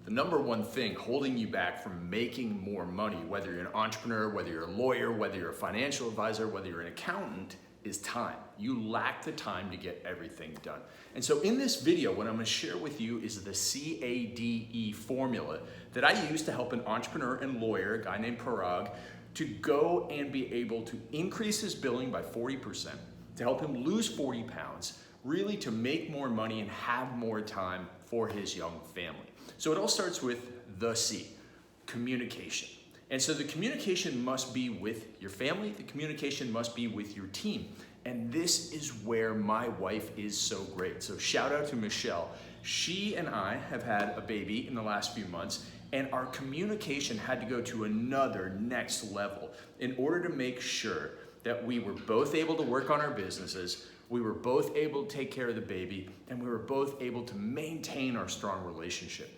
The number one thing holding you back from making more money, whether you're an entrepreneur, whether you're a lawyer, whether you're a financial advisor, whether you're an accountant, is time. You lack the time to get everything done. And so in this video, what I'm gonna share with you is the CADE formula that I use to help an entrepreneur and lawyer, a guy named Parag, to go and be able to increase his billing by 40%, to help him lose 40 pounds, really to make more money and have more time for his young family. So it all starts with the C, communication. And so the communication must be with your family, the communication must be with your team. And this is where my wife is so great. So shout out to Michelle. She and I have had a baby in the last few months, and our communication had to go to another next level in order to make sure that we were both able to work on our businesses, we were both able to take care of the baby, and we were both able to maintain our strong relationship.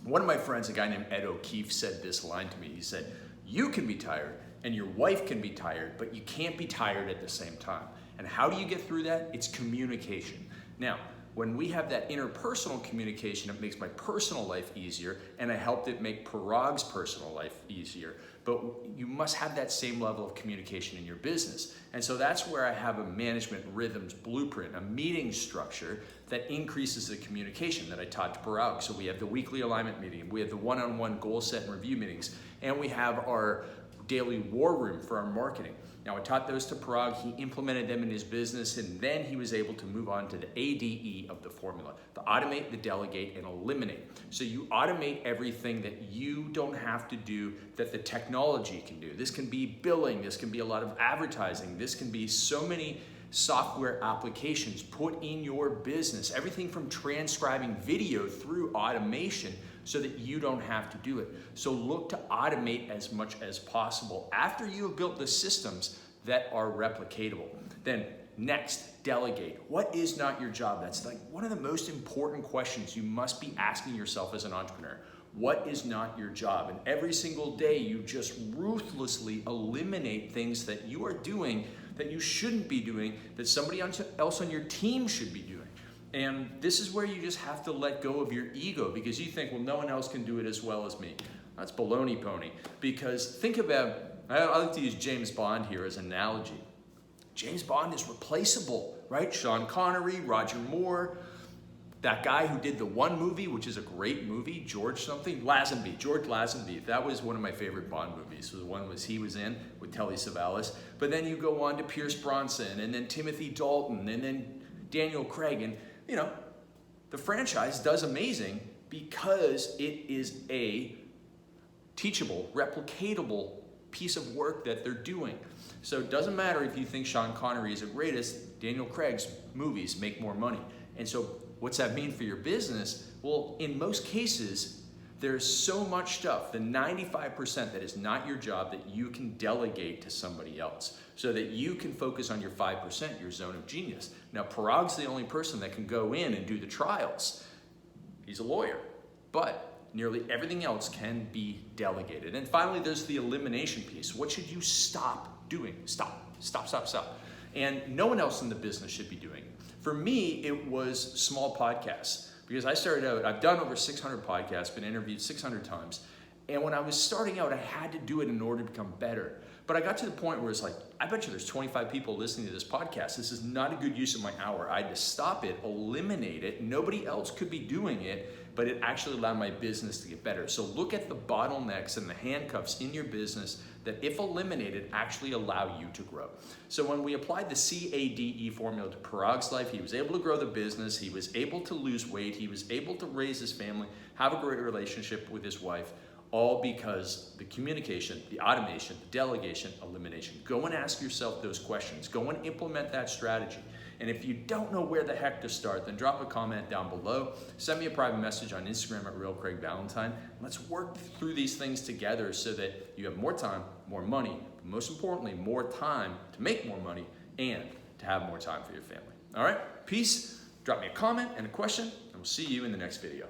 One of my friends, a guy named Ed O'Keefe, said this line to me. He said, "You can be tired and your wife can be tired, but you can't be tired at the same time." And how do you get through that? It's communication. Now, when we have that interpersonal communication, it makes my personal life easier, and I helped it make Parag's personal life easier. But you must have that same level of communication in your business. And so that's where I have a management rhythms blueprint, a meeting structure that increases the communication that I taught to Parag. So we have the weekly alignment meeting, we have the one-on-one goal set and review meetings, and we have our daily war room for our marketing. Now, I taught those to Parag, he implemented them in his business, and then he was able to move on to the ADE of the formula, the automate, the delegate, and eliminate. So you automate everything that you don't have to do that the technology can do. This can be billing, this can be a lot of advertising, this can be so many software applications put in your business, everything from transcribing video through automation so that you don't have to do it. So look to automate as much as possible after you have built the systems that are replicatable. Then next, delegate. What is not your job? That's like one of the most important questions you must be asking yourself as an entrepreneur. What is not your job? And every single day you just ruthlessly eliminate things that you are doing that you shouldn't be doing, that somebody else on your team should be doing. And this is where you just have to let go of your ego, because you think, well, no one else can do it as well as me. That's baloney pony. Because think about, I like to use James Bond here as an analogy. James Bond is replaceable, right? Sean Connery, Roger Moore, that guy who did the one movie, which is a great movie, George Lazenby. That was one of my favorite Bond movies. So the one he was in with Telly Savalas. But then you go on to Pierce Bronson, and then Timothy Dalton, and then Daniel Craig, and you know, the franchise does amazing because it is a teachable, replicatable piece of work that they're doing. So it doesn't matter if you think Sean Connery is the greatest, Daniel Craig's movies make more money. And so what's that mean for your business? Well, in most cases, there's so much stuff, the 95% that is not your job, that you can delegate to somebody else so that you can focus on your 5%, your zone of genius. Now, Parag's the only person that can go in and do the trials. He's a lawyer, but nearly everything else can be delegated. And finally, there's the elimination piece. What should you stop doing? Stop. And no one else in the business should be doing. For me, it was small podcasts. Because I started out, I've done over 600 podcasts, been interviewed 600 times. And when I was starting out, I had to do it in order to become better. But I got to the point where it's like, I bet you there's 25 people listening to this podcast. This is not a good use of my hour. I had to stop it, eliminate it. Nobody else could be doing it, but it actually allowed my business to get better. So look at the bottlenecks and the handcuffs in your business that, if eliminated, actually allow you to grow. So when we applied the CADE formula to Parag's life, he was able to grow the business, he was able to lose weight, he was able to raise his family, have a great relationship with his wife, all because the communication, the automation, the delegation, elimination. Go and ask yourself those questions. Go and implement that strategy. And if you don't know where the heck to start, then drop a comment down below. Send me a private message on Instagram at RealCraigValentine. Let's work through these things together so that you have more time, more money, but most importantly, more time to make more money and to have more time for your family. All right, peace. Drop me a comment and a question, and we'll see you in the next video.